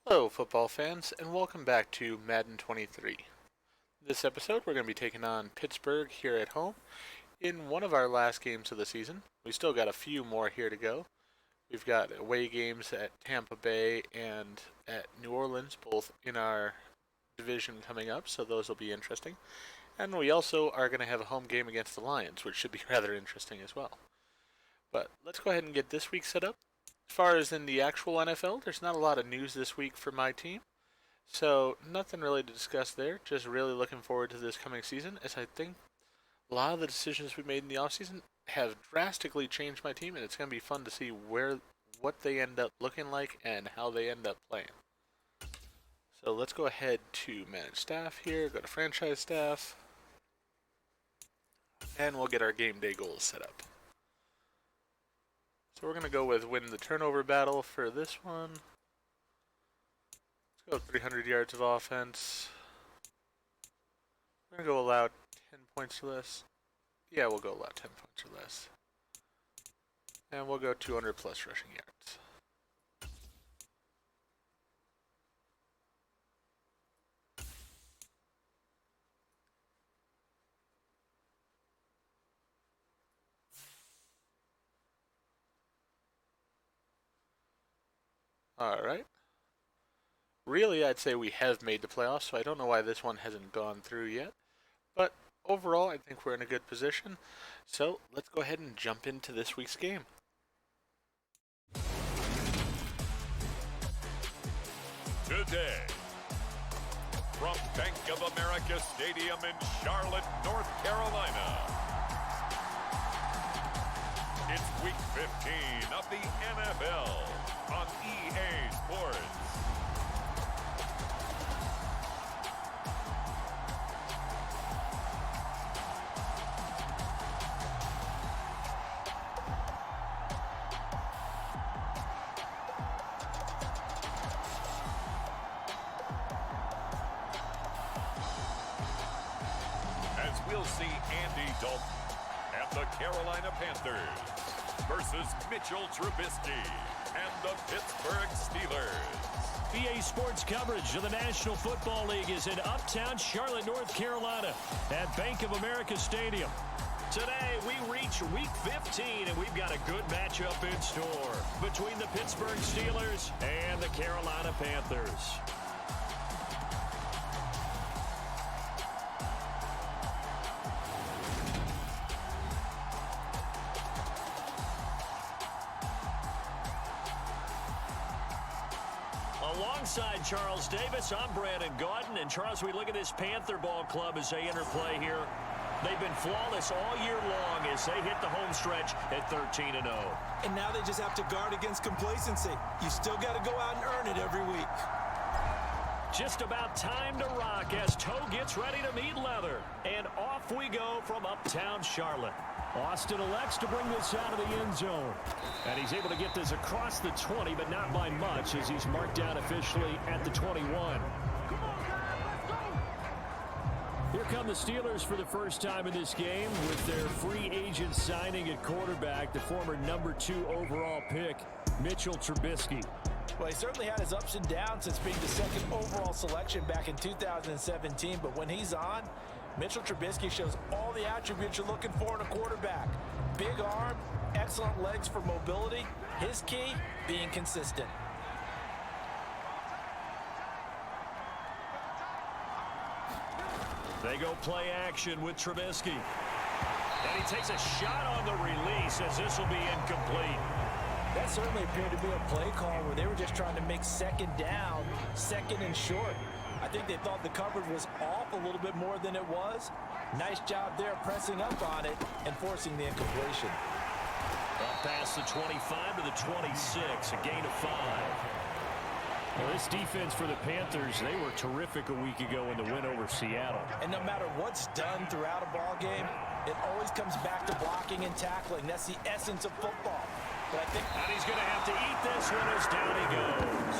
Hello, football fans, and welcome back to Madden 23. This episode, we're going to be taking on Pittsburgh here at home in one of our last games of the season. We still got a few more here to go. We've got away games at Tampa Bay and at New Orleans, both in our division coming up, so those will be interesting. And we also are going to have a home game against the Lions, which should be rather interesting as well. But let's go ahead and get this week set up. As far as in the actual NFL, there's not a lot of news this week for my team. So, nothing really to discuss there. Just really looking forward to this coming season, as I think a lot of the decisions we made in the offseason have drastically changed my team, and it's going to be fun to see what they end up looking like and how they end up playing. So, let's go ahead to manage staff here, go to franchise staff, and we'll get our game day goals set up. So we're going to go with win the turnover battle for this one. Let's go 300 yards of offense. We're going to go allow 10 points or less. Yeah, we'll go allow 10 points or less. And we'll go 200 plus rushing yards. Alright. Really, I'd say we have made the playoffs, so I don't know why this one hasn't gone through yet. But overall, I think we're in a good position. So let's go ahead and jump into this week's game. Today, from Bank of America Stadium in Charlotte, North Carolina, it's Week 15 of the NFL on EA Sports. As we'll see Andy Dalton and the Carolina Panthers versus Mitchell Trubisky and the Pittsburgh Steelers. EA Sports coverage of the National Football League is in uptown Charlotte, North Carolina at Bank of America Stadium. Today, we reach Week 15, and we've got a good matchup in store between the Pittsburgh Steelers and the Carolina Panthers. Alongside Charles Davis, I'm Brandon Gaudin. And Charles, we look at this Panther ball club as they enter play here. They've been flawless all year long as they hit the home stretch at 13-0. And now they just have to guard against complacency. You still got to go out and earn it every week. Just about time to rock as Toe gets ready to meet leather. And off we go from uptown Charlotte. Austin elects to bring this out of the end zone. And he's able to get this across the 20, but not by much as he's marked down officially at the 21. Here come the Steelers for the first time in this game with their free agent signing at quarterback, the former number 2 overall pick, Mitchell Trubisky. Well, he certainly had his ups and downs since being the second overall selection back in 2017. But when he's on, Mitchell Trubisky shows all the attributes you're looking for in a quarterback. Big arm, excellent legs for mobility. His key, being consistent. They go play action with Trubisky. And he takes a shot on the release as this will be incomplete. That certainly appeared to be a play call where they were just trying to make second down, second and short. I think they thought the coverage was off a little bit more than it was. Nice job there pressing up on it and forcing the incompletion. Up past the 25 to the 26, a gain of 5. Well, this defense for the Panthers, they were terrific a week ago in the win over Seattle. And no matter what's done throughout a ball game, it always comes back to blocking and tackling. That's the essence of football. But I think he's going to have to eat this one as down he goes.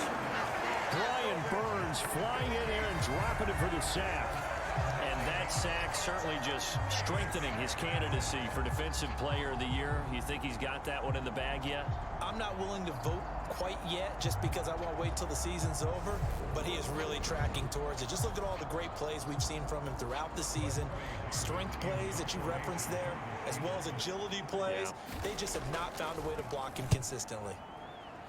Brian Burns flying in there and dropping it for the sack. And that sack certainly just strengthening his candidacy for Defensive Player of the Year. You think he's got that one in the bag yet? I'm not willing to vote quite yet just because I won't wait till the season's over, but he is really tracking towards it. Just look at all the great plays we've seen from him throughout the season. Strength plays that you referenced there, as well as agility plays. Yeah. They just have not found a way to block him consistently.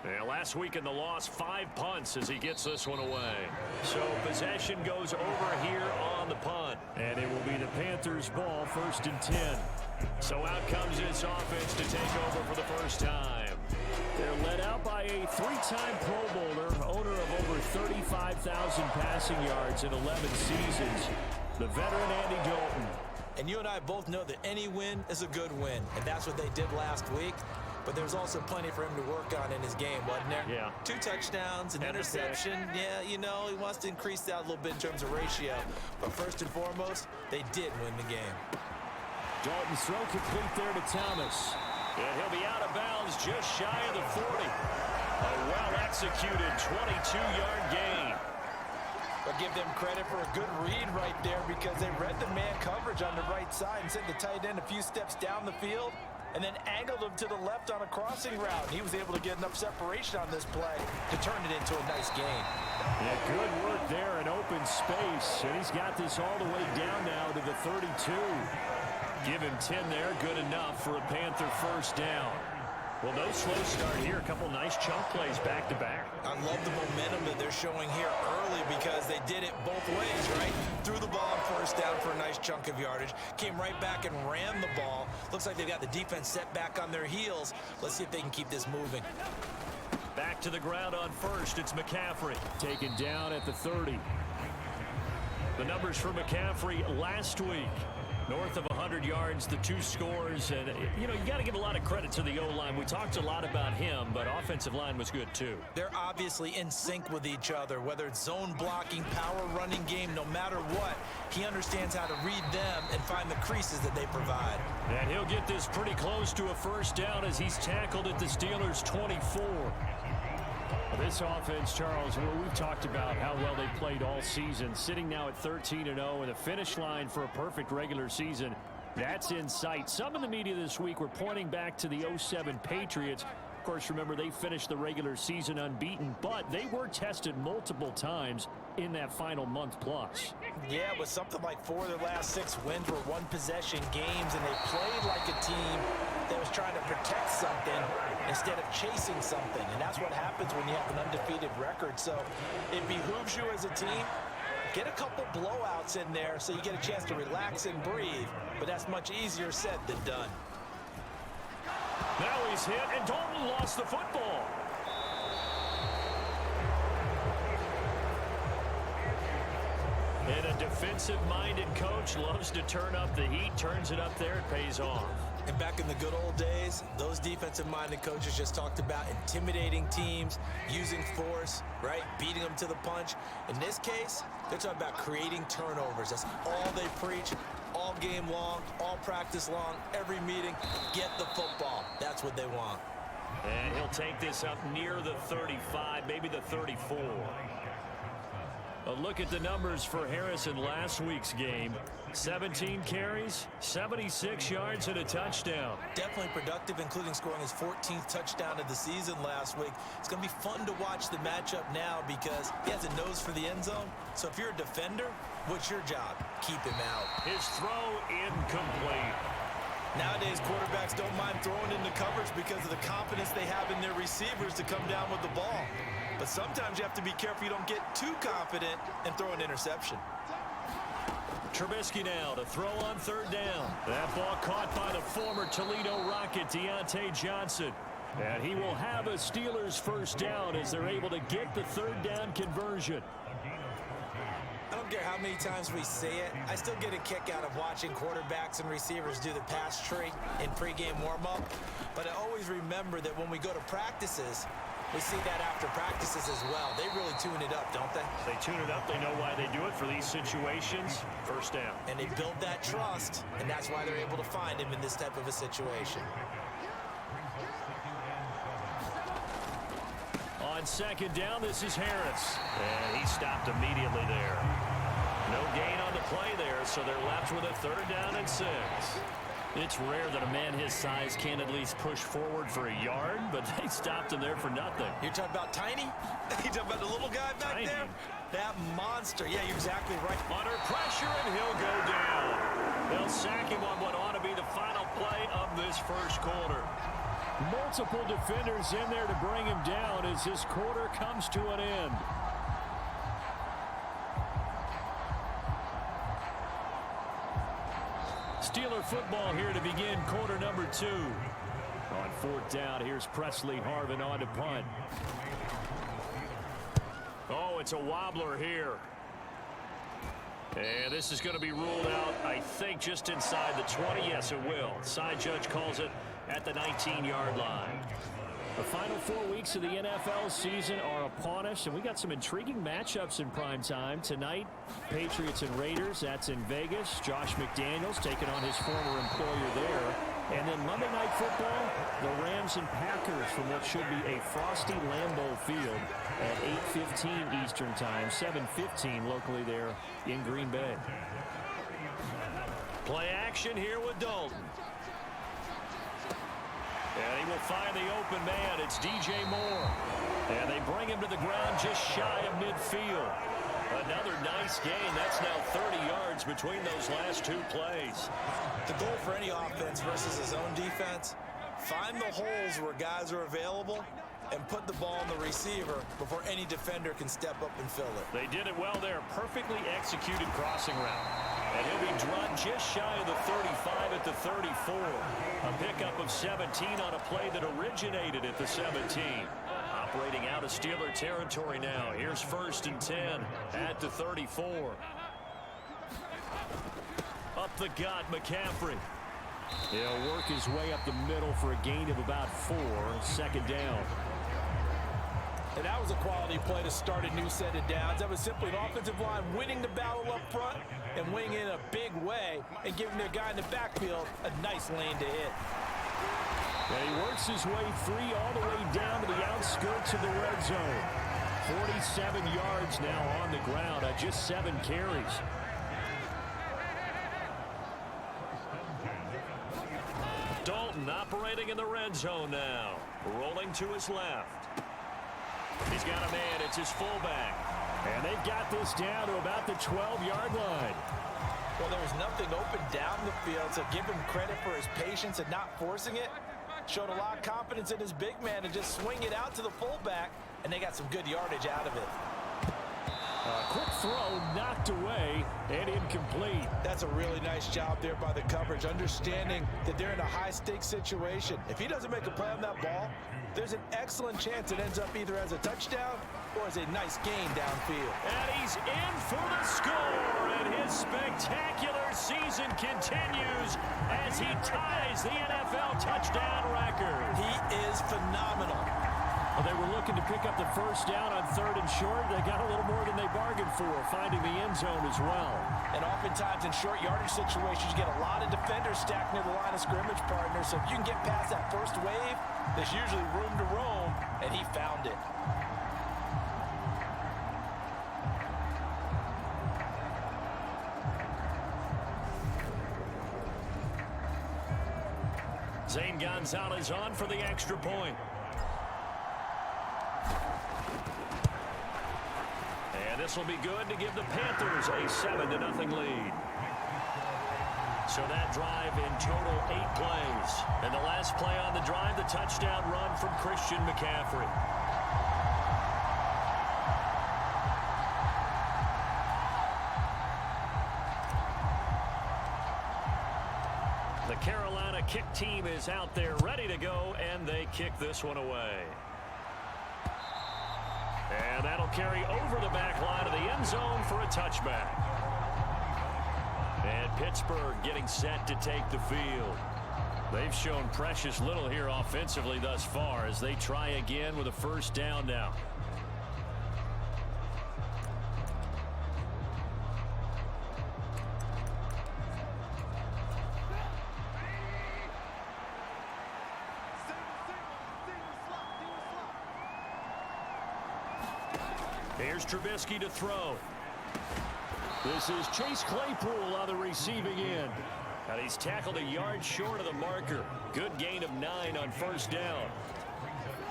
Yeah, last week in the loss, 5 punts as he gets this one away. So possession goes over here on the punt. And it will be the Panthers' ball, 1st and 10. So out comes this offense to take over for the first time. They're led out by a 3-time Pro Bowler, owner of over 35,000 passing yards in 11 seasons, the veteran Andy Dalton. And you and I both know that any win is a good win, and that's what they did last week. But there's also plenty for him to work on in his game, wasn't there? Yeah. 2 touchdowns, an interception. Yeah, you know, he wants to increase that a little bit in terms of ratio. But first and foremost, they did win the game. Dalton's throw complete there to Thomas. And he'll be out of bounds just shy of the 40. A well-executed 22-yard gain. I'll give them credit for a good read right there because they read the man coverage on the right side and sent the tight end a few steps down the field and then angled him to the left on a crossing route. He was able to get enough separation on this play to turn it into a nice gain. Yeah, good work there in open space. And he's got this all the way down now to the 32. Give him 10 there, good enough for a Panther first down. Well, no slow start here. A couple nice chunk plays back-to-back. I love the momentum that they're showing here early because they did it both ways, right? Threw the ball on first down for a nice chunk of yardage. Came right back and ran the ball. Looks like they've got the defense set back on their heels. Let's see if they can keep this moving. Back to the ground on first. It's McCaffrey. Taken down at the 30. The numbers for McCaffrey last week. North of 100 yards, the 2 scores. And, you know, you got to give a lot of credit to the O-line. We talked a lot about him, but offensive line was good, too. They're obviously in sync with each other, whether it's zone blocking, power running game, no matter what. He understands how to read them and find the creases that they provide. And he'll get this pretty close to a first down as he's tackled at the Steelers' 24. This offense, Charles, we've talked about how well they played all season, sitting now at 13-0 and a finish line for a perfect regular season. That's in sight. Some in the media this week were pointing back to the 07 Patriots. Of course, remember, they finished the regular season unbeaten, but they were tested multiple times in that final month plus. Yeah, with something like 4 of their last 6 wins were one-possession games, and they played like a team that was trying to protect something instead of chasing something. And that's what happens when you have an undefeated record. So it behooves you as a team, get a couple blowouts in there so you get a chance to relax and breathe. But that's much easier said than done. Now he's hit, and Dalton lost the football. And a defensive-minded coach loves to turn up the heat, turns it up there, it pays off. And back in the good old days, those defensive-minded coaches just talked about intimidating teams, using force, right, beating them to the punch. In this case, they're talking about creating turnovers. That's all they preach, all game long, all practice long, every meeting. Get the football. That's what they want. And he'll take this up near the 35, maybe the 34. A look at the numbers for Harrison last week's game. 17 carries, 76 yards, and a touchdown. Definitely productive, including scoring his 14th touchdown of the season last week. It's going to be fun to watch the matchup now because he has a nose for the end zone. So if you're a defender, what's your job? Keep him out. His throw incomplete. Nowadays, quarterbacks don't mind throwing into coverage because of the confidence they have in their receivers to come down with the ball. But sometimes you have to be careful you don't get too confident and throw an interception. Trubisky now to throw on 3rd down. That ball caught by the former Toledo Rocket, Deontay Johnson. And he will have a Steelers first down as they're able to get the 3rd down conversion. I don't care how many times we say it, I still get a kick out of watching quarterbacks and receivers do the pass tree in pregame warm-up. But I always remember that when we go to practices, we see that after practices as well. They really tune it up, don't they? They tune it up. They know why they do it for these situations. First down. And they build that trust, and that's why they're able to find him in this type of a situation. On 2nd down, this is Harris. And he stopped immediately there. No gain on the play there, so they're left with a 3rd down and 6. It's rare that a man his size can at least push forward for a yard, but they stopped him there for nothing. You're talking about Tiny? You're talking about the little guy back Tiny. there? That monster. Yeah, you're exactly right. Under pressure, and he'll go down. They'll sack him on what ought to be the final play of this first quarter. Multiple defenders in there to bring him down as this quarter comes to an end. Steeler football here to begin quarter number 2. On 4th down, here's Presley Harvin on to punt. Oh, it's a wobbler here. And this is going to be ruled out, I think, just inside the 20. Yes, it will. Side judge calls it at the 19-yard line. The final 4 weeks of the NFL season are upon us, and we got some intriguing matchups in prime time. Tonight, Patriots and Raiders, that's in Vegas. Josh McDaniels taking on his former employer there. And then Monday Night Football, the Rams and Packers from what should be a frosty Lambeau Field at 8:15 Eastern Time, 7:15 locally there in Green Bay. Play action here with Dalton. And he will find the open man. It's DJ Moore. And they bring him to the ground just shy of midfield. Another nice gain. That's now 30 yards between those last 2 plays. The goal for any offense versus his own defense, find the holes where guys are available and put the ball on the receiver before any defender can step up and fill it. They did it well there. Perfectly executed crossing route. And he'll be drawn just shy of the 35 at the 34. A pickup of 17 on a play that originated at the 17. Operating out of Steeler territory now. Here's 1st and 10 at the 34. Up the gut, McCaffrey. He'll work his way up the middle for a gain of about 4. 2nd down. And that was a quality play to start a new set of downs. That was simply an offensive line winning the battle up front and winning in a big way and giving their guy in the backfield a nice lane to hit. And he works his way free all the way down to the outskirts of the red zone. 47 yards now on the ground on just 7 carries. Dalton operating in the red zone now. Rolling to his left. He's got a man. It's his fullback. And they've got this down to about the 12-yard line. Well, there was nothing open down the field, so give him credit for his patience and not forcing it. Showed a lot of confidence in his big man to just swing it out to the fullback, and they got some good yardage out of it. Quick throw knocked away and incomplete. That's a really nice job there by the coverage, understanding that they're in a high-stakes situation. If he doesn't make a play on that ball, there's an excellent chance it ends up either as a touchdown or as a nice gain downfield. And he's in for the score, and his spectacular season continues as he ties the NFL touchdown record. He is phenomenal. Well, they were looking to pick up the 1st down on 3rd and short. They got a little more than they bargained for, finding the end zone as well. And oftentimes in short yardage situations, you get a lot of defenders stacked near the line of scrimmage partners. So if you can get past that first wave, there's usually room to roam, and he found it. Zane Gonzalez on for the extra point. And this will be good to give the Panthers a 7-0 lead. So that drive in total 8 plays. And the last play on the drive, the touchdown run from Christian McCaffrey. The Carolina kick team is out there ready to go, and they kick this one away. And that'll carry over the back line of the end zone for a touchback. And Pittsburgh getting set to take the field. They've shown precious little here offensively thus far as they try again with a 1st down now. Here's Trubisky to throw. This is Chase Claypool on the receiving end. And he's tackled a yard short of the marker. Good gain of 9 on first down.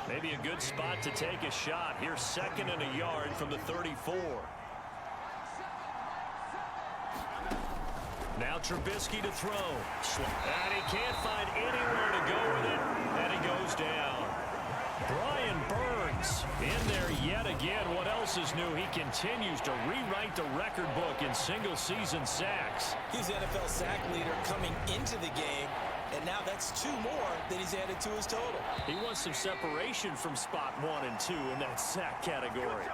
Maybe a good spot to take a shot. Here's 2nd and a yard from the 34. Now Trubisky to throw. And he can't find anywhere to go with it. And he goes down. Brian Burns in there yet again. What else is new? He continues to rewrite the record book in single-season sacks. He's the NFL sack leader coming into the game, and now that's 2 more that he's added to his total. He wants some separation from spot 1 and 2 in that sack category.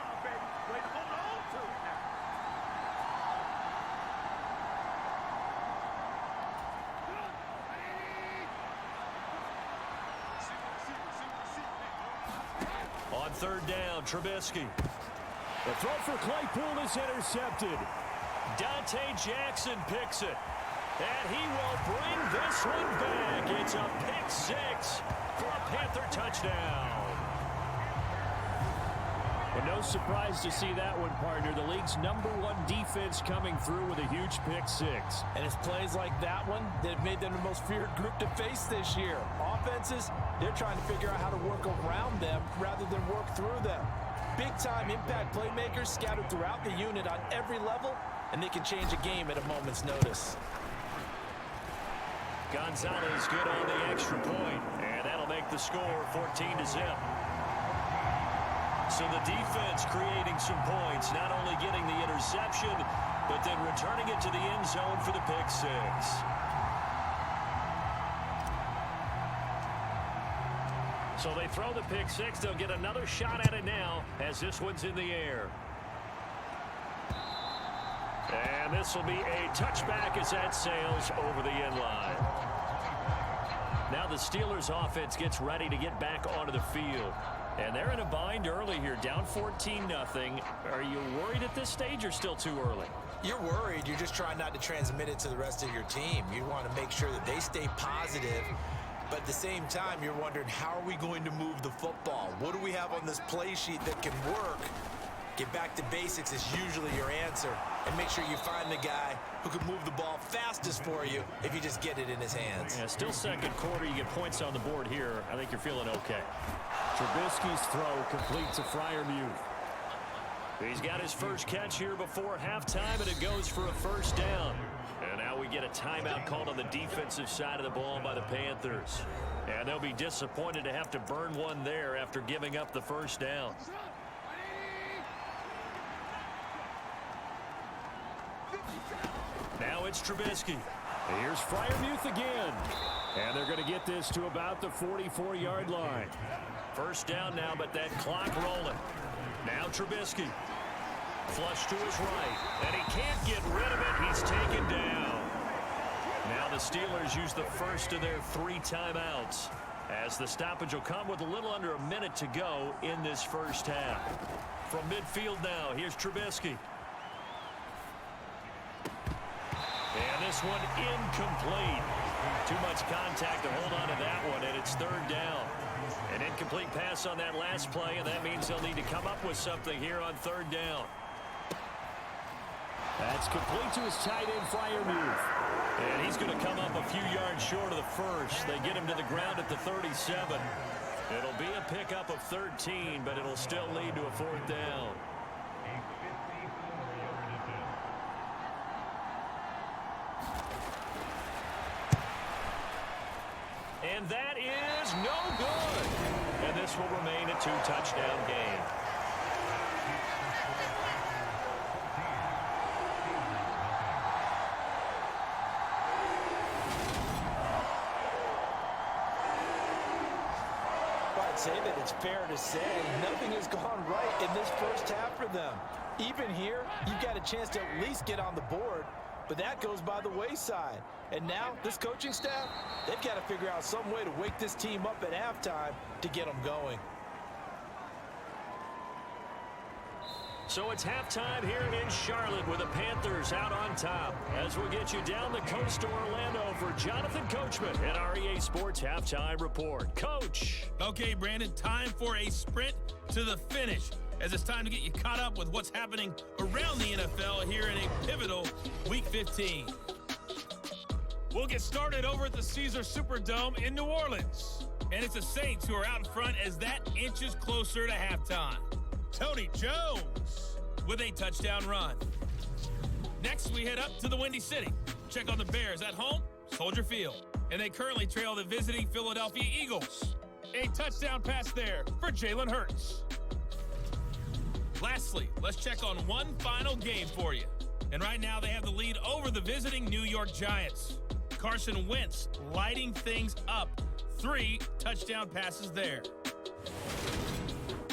On 3rd down, Trubisky. The throw for Claypool is intercepted. Dante Jackson picks it. And he will bring this one back. It's a pick 6 for a Panther touchdown. Well, no surprise to see that one, partner. The league's #1 defense coming through with a huge pick 6. And it's plays like that one that have made them the most feared group to face this year. Offenses, they're trying to figure out how to work around them rather than work through them. Big-time impact playmakers scattered throughout the unit on every level, and they can change a game at a moment's notice. Gonzalez good on the extra point, and that'll make the score 14-0. So the defense creating some points, not only getting the interception, but then returning it to the end zone for the pick 6. So they throw the pick 6. They'll get another shot at it now as this one's in the air. And this will be a touchback as that sails over the end line. Now the Steelers offense gets ready to get back onto the field. And they're in a bind early here, down 14-0. Are you worried at this stage or still too early? You're worried. You're just trying not to transmit it to the rest of your team. You want to make sure that they stay positive. But at the same time, you're wondering, how are we going to move the football? What do we have on this play sheet that can work? Get back to basics is usually your answer. And make sure you find the guy who can move the ball fastest for you if you just get it in his hands. Yeah, still 2nd quarter. You get points on the board here. I think you're feeling okay. Trubisky's throw complete to Freiermuth. He's got his first catch here before halftime, and it goes for a first down. And now we get a timeout called on the defensive side of the ball by the Panthers. And they'll be disappointed to have to burn one there after giving up the first down. Now it's Trubisky. Here's Freiermuth again. And they're going to get this to about the 44-yard line. First down now, but that clock rolling. Now Trubisky. Flush to his right. And he can't get rid of it. He's taken down. Now the Steelers use the first of their 3 timeouts, as the stoppage will come with a little under a minute to go in this first half. From midfield now, here's Trubisky. And this one incomplete. Too much contact to hold on to that one, and it's 3rd down. An incomplete pass on that last play, and that means they'll need to come up with something here on 3rd down. That's complete to his tight end, Freiermuth. And he's going to come up a few yards short of the first. They get him to the ground at the 37. It'll be a pickup of 13, but it'll still lead to a 4th down. And that is no good. And this will remain a 2-touchdown game. I'd say that it's fair to say nothing has gone right in this first half for them. Even here, you've got a chance to at least get on the board, but that goes by the wayside. And now, this coaching staff, they've got to figure out some way to wake this team up at halftime to get them going. So it's halftime here in Charlotte with the Panthers out on top. As we'll get you down the coast to Orlando for Jonathan Coachman at our EA Sports Halftime Report. Coach. Okay, Brandon, time for a sprint to the finish. as it's time to get you caught up with what's happening around the NFL here in a pivotal Week 15. We'll get started over at the Caesars Superdome in New Orleans. And it's the Saints who are out in front as that inches closer to halftime. Tony Jones with a touchdown run. Next, we head up to the Windy City. Check on the Bears at home, Soldier Field. And they currently trail the visiting Philadelphia Eagles. A touchdown pass there for Jalen Hurts. Lastly, let's check on one final game for you. And right now they have the lead over the visiting New York Giants. Carson Wentz lighting things up. 3 touchdown passes there.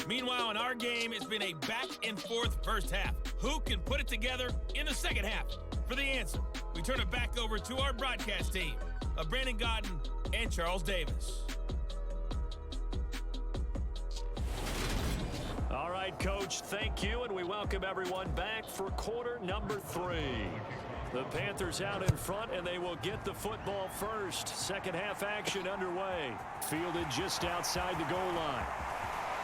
Meanwhile, in our game, it's been a back-and-forth first half. Who can put it together in the second half? For the answer, we turn it back over to our broadcast team of Brandon Godden and Charles Davis. All right, Coach, thank you, and we welcome everyone back for quarter number 3. The Panthers out in front, and they will get the football first. Second half action underway. Fielded just outside the goal line.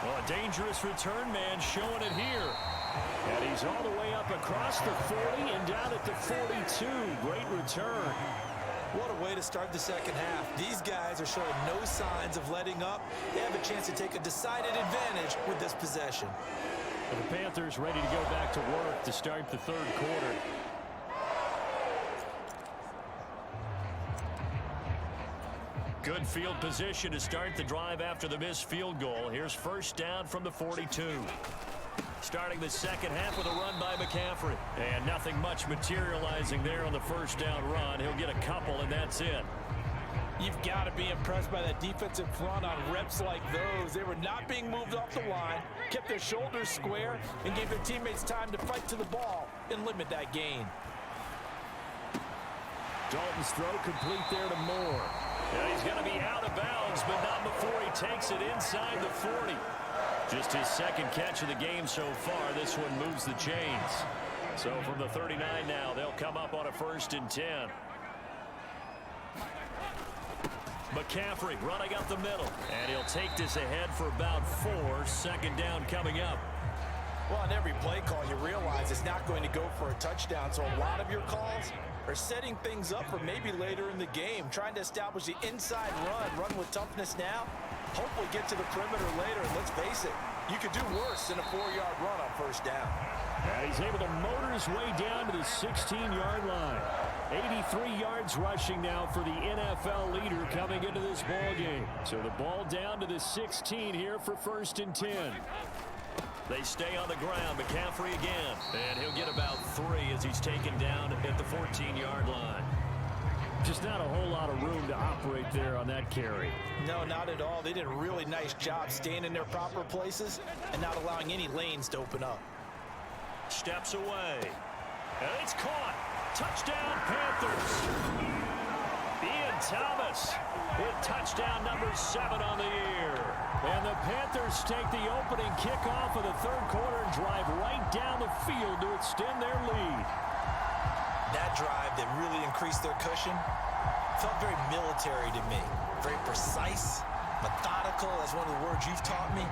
Well, a dangerous return man showing it here. And he's all the way up across the 40 and down at the 42. Great return. What a way to start the second half. These guys are showing no signs of letting up. They have a chance to take a decided advantage with this possession. And the Panthers ready to go back to work to start the third quarter. Good field position to start the drive after the missed field goal. Here's first down from the 42. Starting the second half with a run by McCaffrey. And nothing much materializing there on the first down run. He'll get a couple, and that's it. You've got to be impressed by that defensive front on reps like those. They were not being moved off the line, kept their shoulders square, and gave their teammates time to fight to the ball and limit that gain. Dalton's throw complete there to Moore. Yeah, he's going to be out of bounds, but not before he takes it inside the 40. Just his second catch of the game so far. This one moves the chains. So from the 39 now, they'll come up on a 1st and 10. McCaffrey running up the middle. And he'll take this ahead for about 4. Second down coming up. Well, on every play call, you realize it's not going to go for a touchdown. So a lot of your calls are setting things up for maybe later in the game, trying to establish the inside run with toughness now, hopefully get to the perimeter later. And let's face it, you could do worse than a 4-yard run on first down. And he's able to motor his way down to the 16-yard line. 83 yards rushing now for the NFL leader coming into this ball game. So the ball down to the 16 here for 1st and 10. They stay on the ground. McCaffrey again. And he'll get about 3 as he's taken down at the 14-yard line. Just not a whole lot of room to operate there on that carry. No, not at all. They did a really nice job staying in their proper places and not allowing any lanes to open up. Steps away. And it's caught. Touchdown, Panthers. Ian Thomas with touchdown number 7 on the year. And the Panthers take the opening kickoff of the third quarter and drive right down the field to extend their lead. That drive that really increased their cushion felt very military to me. Very precise, methodical. That's one of the words you've taught me.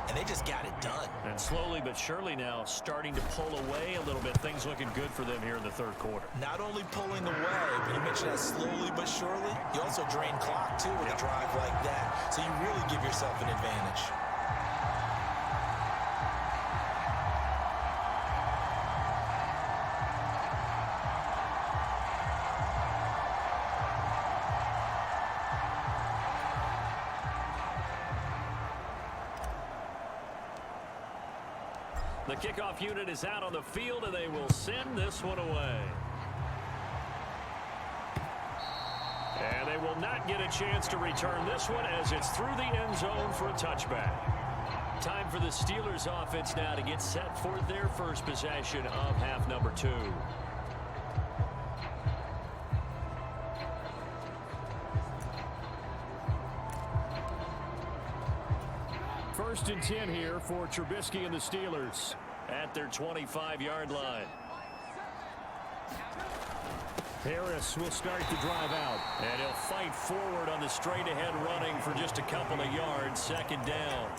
And they just got it done. And slowly but surely now starting to pull away a little bit. Things looking good for them here in the third quarter. Not only pulling away, but you mentioned that slowly but surely. You also drain clock, too, with a drive like that. So you really give yourself an advantage. The kickoff unit is out on the field, and they will send this one away. And they will not get a chance to return this one as it's through the end zone for a touchback. Time for the Steelers offense now to get set for their first possession of half number 2. First and 10 here for Trubisky and the Steelers at their 25-yard line. Harris will start the drive out. And he'll fight forward on the straight-ahead running for just a couple of yards. Second down.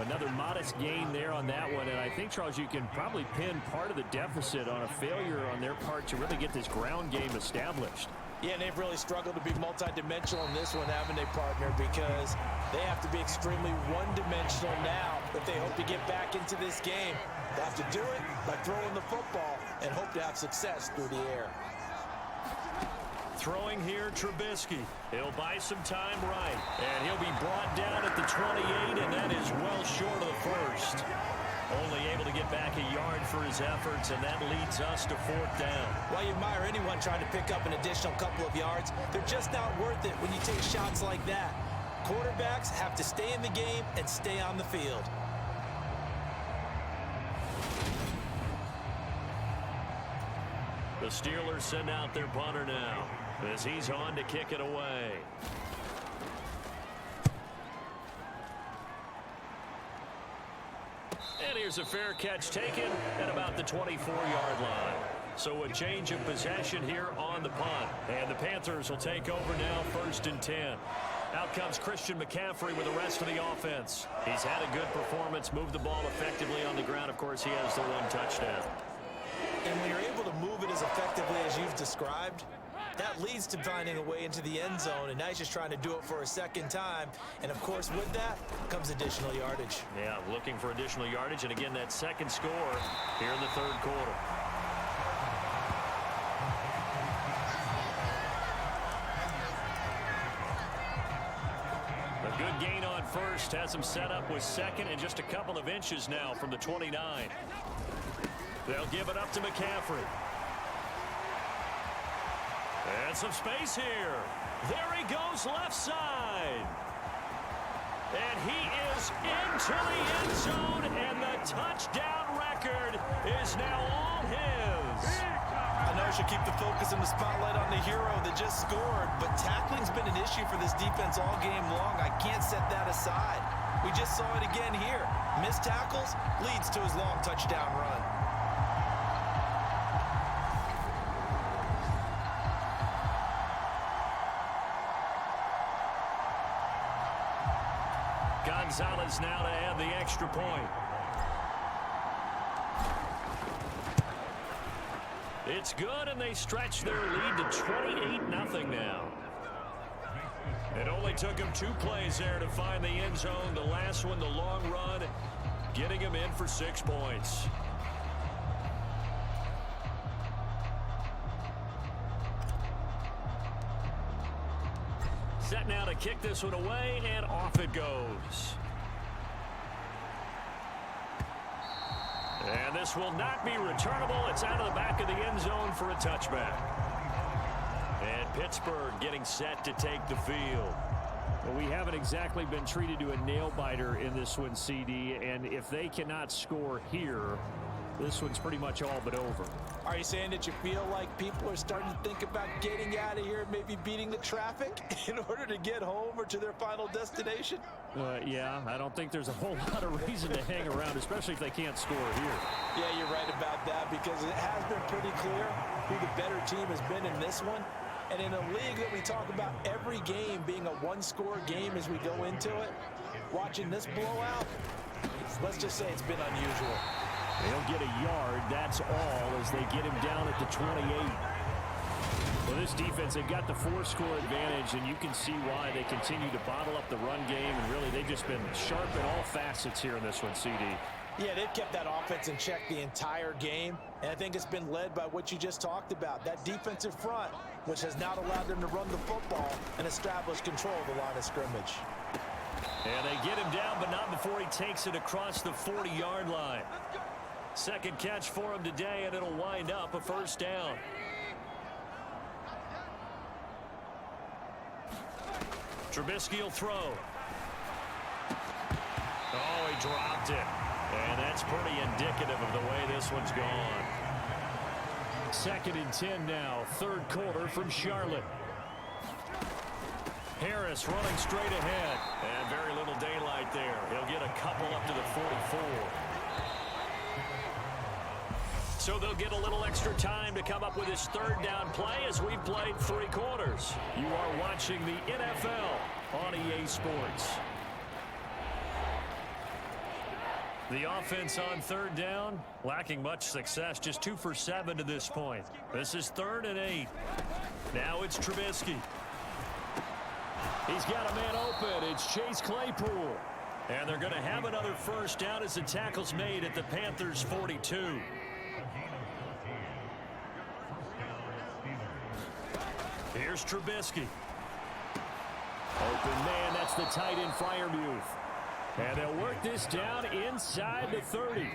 Another modest gain there on that one, and I think, Charles, you can probably pin part of the deficit on a failure on their part to really get this ground game established. Yeah, and they've really struggled to be multi-dimensional in this one, haven't they, partner? Because they have to be extremely one-dimensional now if they hope to get back into this game. They have to do it by throwing the football and hope to have success through the air. Throwing here, Trubisky. He'll buy some time right. And he'll be brought down at the 28, and that is well short of the first. Only able to get back a yard for his efforts, and that leads us to 4th down. While you admire anyone trying to pick up an additional couple of yards, they're just not worth it when you take shots like that. Quarterbacks have to stay in the game and stay on the field. The Steelers send out their punter now as he's on to kick it away. And here's a fair catch taken at about the 24-yard line. So a change of possession here on the punt. And the Panthers will take over now, 1st and 10. Out comes Christian McCaffrey with the rest of the offense. He's had a good performance, moved the ball effectively on the ground. Of course, he has the 1 touchdown. And when you're able to move it as effectively as you've described, that leads to finding a way into the end zone, and now he's just trying to do it for a second time. And, of course, with that comes additional yardage. Yeah, looking for additional yardage, and again, that second score here in the 3rd quarter. A good gain on first, has him set up with 2nd and just a couple of inches now from the 29. They'll give it up to McCaffrey. And some space here. There he goes left side. And he is into the end zone, and the touchdown record is now all his. I know I should keep the focus and the spotlight on the hero that just scored, but tackling's been an issue for this defense all game long. I can't set that aside. We just saw it again here. Missed tackles leads to his long touchdown run. Gonzalez now to add the extra point. It's good, and they stretch their lead to 28-0 now. It only took him 2 plays there to find the end zone. The last one, the long run, getting him in for 6 points. Set now to kick this one away, and off it goes. And this will not be returnable. It's out of the back of the end zone for a touchback. And Pittsburgh getting set to take the field. Well, we haven't exactly been treated to a nail-biter in this one, CD, and if they cannot score here, this one's pretty much all but over. Are you saying that you feel like people are starting to think about getting out of here, maybe beating the traffic in order to get home or to their final destination? Yeah, I don't think there's a whole lot of reason to hang around, especially if they can't score here. Yeah, you're right about that, because it has been pretty clear who the better team has been in this one. And in a league that we talk about every game being a one-score game as we go into it, watching this blowout, let's just say it's been unusual. They'll get a yard, that's all, as they get him down at the 28. Well, this defense, they've got the 4-score advantage, and you can see why they continue to bottle up the run game, and really they've just been sharp in all facets here in this one, CD. Yeah, they've kept that offense in check the entire game, and I think it's been led by what you just talked about, that defensive front, which has not allowed them to run the football and establish control of the line of scrimmage. And they get him down, but not before he takes it across the 40-yard line. Second catch for him today, and it'll wind up a 1st down. Trubisky will throw. Oh, he dropped it. And that's pretty indicative of the way this one's gone. 2nd and 10 now, 3rd quarter from Charlotte. Harris running straight ahead. And very little daylight there. He'll get a couple up to the 44. So they'll get a little extra time to come up with his 3rd down play as we've played 3 quarters. You are watching the NFL on EA Sports. The offense on third down, lacking much success, just 2 for 7 to this point. This is 3rd and 8. Now it's Trubisky. He's got a man open. It's Chase Claypool. And they're going to have another first down as the tackle's made at the Panthers' 42. Here's Trubisky. Open man, that's the tight end Freiermuth. And they'll work this down inside the 30.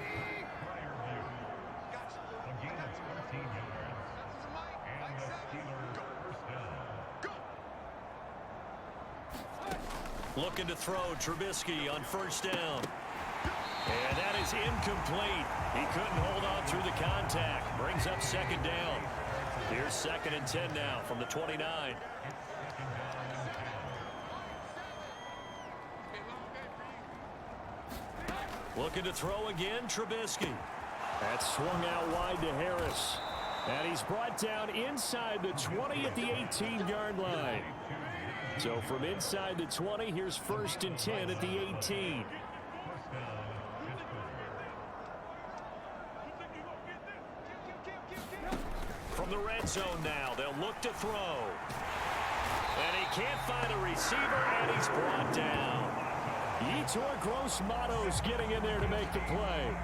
Looking to throw Trubisky on first down. And that is incomplete. He couldn't hold on through the contact. Brings up 2nd down. Here's 2nd and 10 now from the 29. Looking to throw again, Trubisky. That's swung out wide to Harris. And he's brought down inside the 20 at the 18-yard line. So from inside the 20, here's 1st and 10 at the 18. From the red zone now, they'll look to throw. And he can't find a receiver, and he's brought down. Yetur Gross-Matos getting in there to make the play.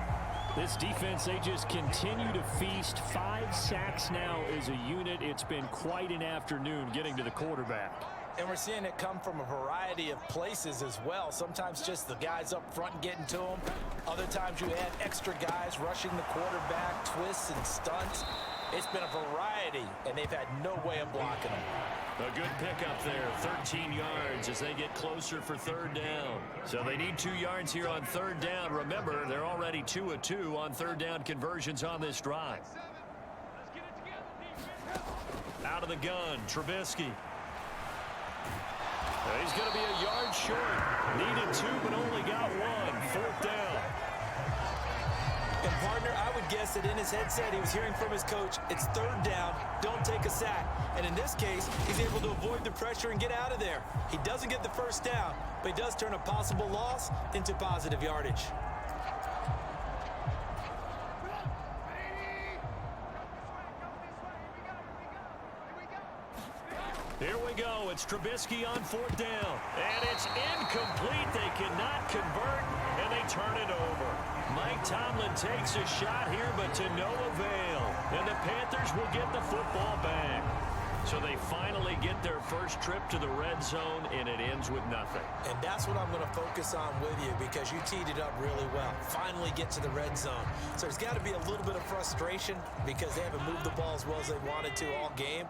This defense, they just continue to feast. 5 sacks now as a unit. It's been quite an afternoon getting to the quarterback. And we're seeing it come from a variety of places as well. Sometimes just the guys up front getting to them. Other times you add extra guys rushing the quarterback, twists and stunts. It's been a variety, and they've had no way of blocking them. A good pickup there, 13 yards as they get closer for 3rd down. So they need 2 yards here on 3rd down. Remember, they're already 2 of 2 on 3rd down conversions on this drive. Out of the gun, Trubisky. He's going to be a yard short. Needed 2, but only got 1. 4th down. And partner, I would guess that in his headset he was hearing from his coach, it's 3rd down, don't take a sack. And in this case, he's able to avoid the pressure and get out of there. He doesn't get the first down, but he does turn a possible loss into positive yardage. Here we go. It's Trubisky on 4th down. And it's incomplete. They cannot convert, and they turn it over. Mike Tomlin takes a shot here, but to no avail. And the Panthers will get the football back. So they finally get their first trip to the red zone, and it ends with nothing. And that's what I'm going to focus on with you, because you teed it up really well. Finally get to the red zone. So there's got to be a little bit of frustration because they haven't moved the ball as well as they wanted to all game.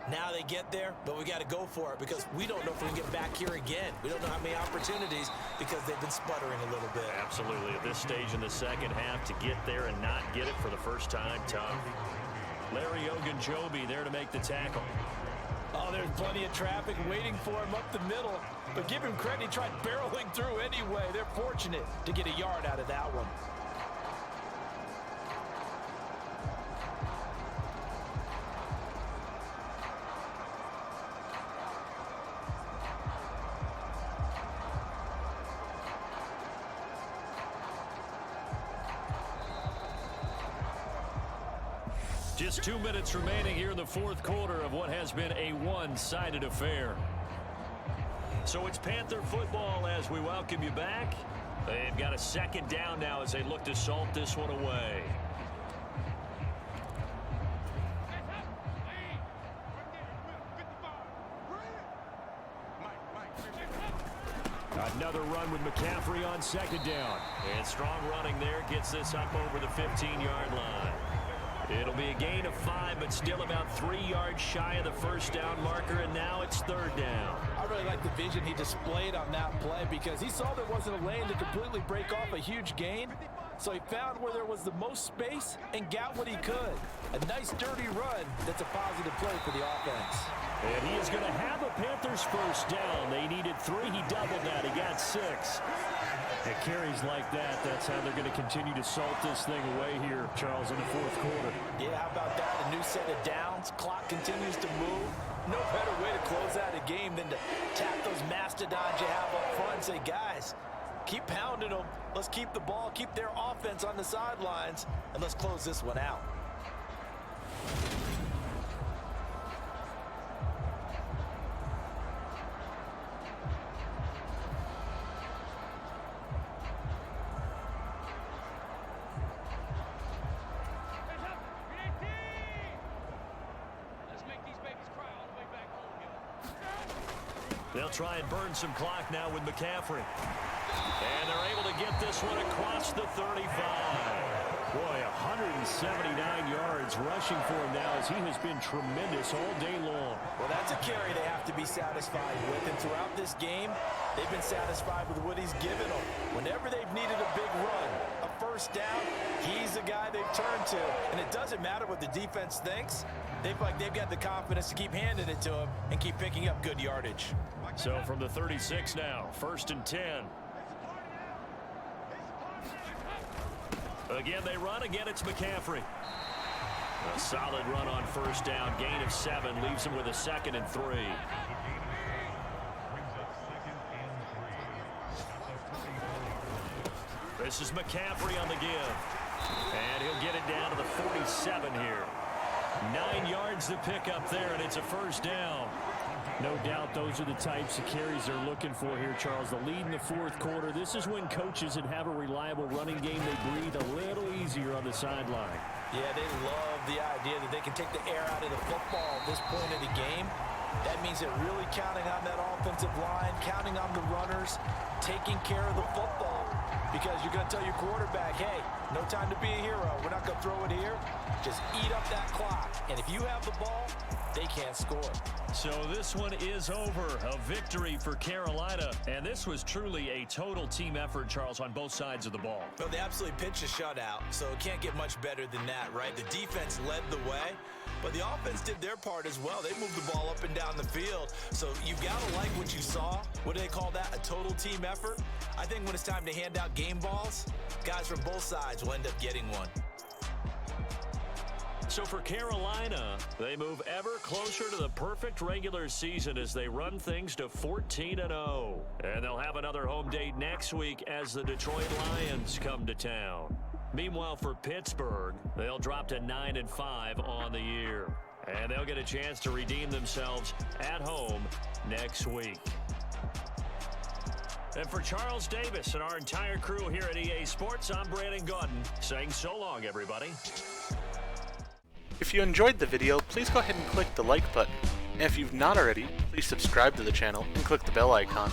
Now they get there, but we got to go for it because we don't know if we can get back here again. We don't know how many opportunities because they've been sputtering a little bit. Absolutely. At this stage in the second half, to get there and not get it for the first time, tough. Larry Ogunjobi there to make the tackle. Oh, there's plenty of traffic waiting for him up the middle. But give him credit, he tried barreling through anyway. They're fortunate to get a yard out of that one. Just 2 minutes remaining here in the 4th quarter of what has been a one-sided affair. So it's Panther football as we welcome you back. They've got a 2nd down now as they look to salt this one away. Another run with McCaffrey on 2nd down. And strong running there gets this up over the 15-yard line. It'll be a gain of 5, but still about 3 yards shy of the first down marker, and now it's 3rd down. I really like the vision he displayed on that play because he saw there wasn't a lane to completely break off a huge gain. So he found where there was the most space and got what he could. A nice dirty run that's a positive play for the offense. And he is going to have a Panthers first down. They needed 3. He doubled that. He got 6. It carries like that. That's how they're going to continue to salt this thing away here, Charles, in the 4th quarter. Yeah, how about that? A new set of downs. Clock continues to move. No better way to close out a game than to tap those mastodons you have up front and say, guys, Keep pounding them. Let's keep the ball, keep their offense on the sidelines, and let's close this one out. They'll try and burn some clock now with McCaffrey. And they're able to get this one across the 35. Boy, 179 yards rushing for him now as he has been tremendous all day long. Well, that's a carry they have to be satisfied with. And throughout this game, they've been satisfied with what he's given them. Whenever they've needed a big run, a first down, he's the guy they've turned to. And it doesn't matter what the defense thinks. They've got the confidence to keep handing it to him and keep picking up good yardage. So from the 36 now, 1st and 10. Again, they run. Again, it's McCaffrey. A solid run on first down. Gain of 7 leaves him with a 2nd and 3. This is McCaffrey on the give. And he'll get it down to the 47 here. 9 yards to pick up there, and it's a first down. No doubt those are the types of carries they're looking for here, Charles. The lead in the 4th quarter. This is when coaches that have a reliable running game, they breathe a little easier on the sideline. Yeah, they love the idea that they can take the air out of the football at this point of the game. That means they're really counting on that offensive line, counting on the runners, taking care of the football. Because you're going to tell your quarterback, hey, no time to be a hero. We're not going to throw it here. Just eat up that clock. And if you have the ball, they can't score. So this one is over. A victory for Carolina. And this was truly a total team effort, Charles, on both sides of the ball. Well, they absolutely pitched a shutout, so it can't get much better than that, right? The defense led the way, but the offense did their part as well. They moved the ball up and down the field. So you've got to like what you saw. What do they call that? A total team effort? I think when it's time to hand out game balls, guys from both sides will end up getting one. So for Carolina, they move ever closer to the perfect regular season as they run things to 14-0. And they'll have another home date next week as the Detroit Lions come to town. Meanwhile, for Pittsburgh, they'll drop to 9-5 on the year. And they'll get a chance to redeem themselves at home next week. And for Charles Davis and our entire crew here at EA Sports, I'm Brandon Gaudin saying so long, everybody. If you enjoyed the video, please go ahead and click the like button. And if you've not already, please subscribe to the channel and click the bell icon.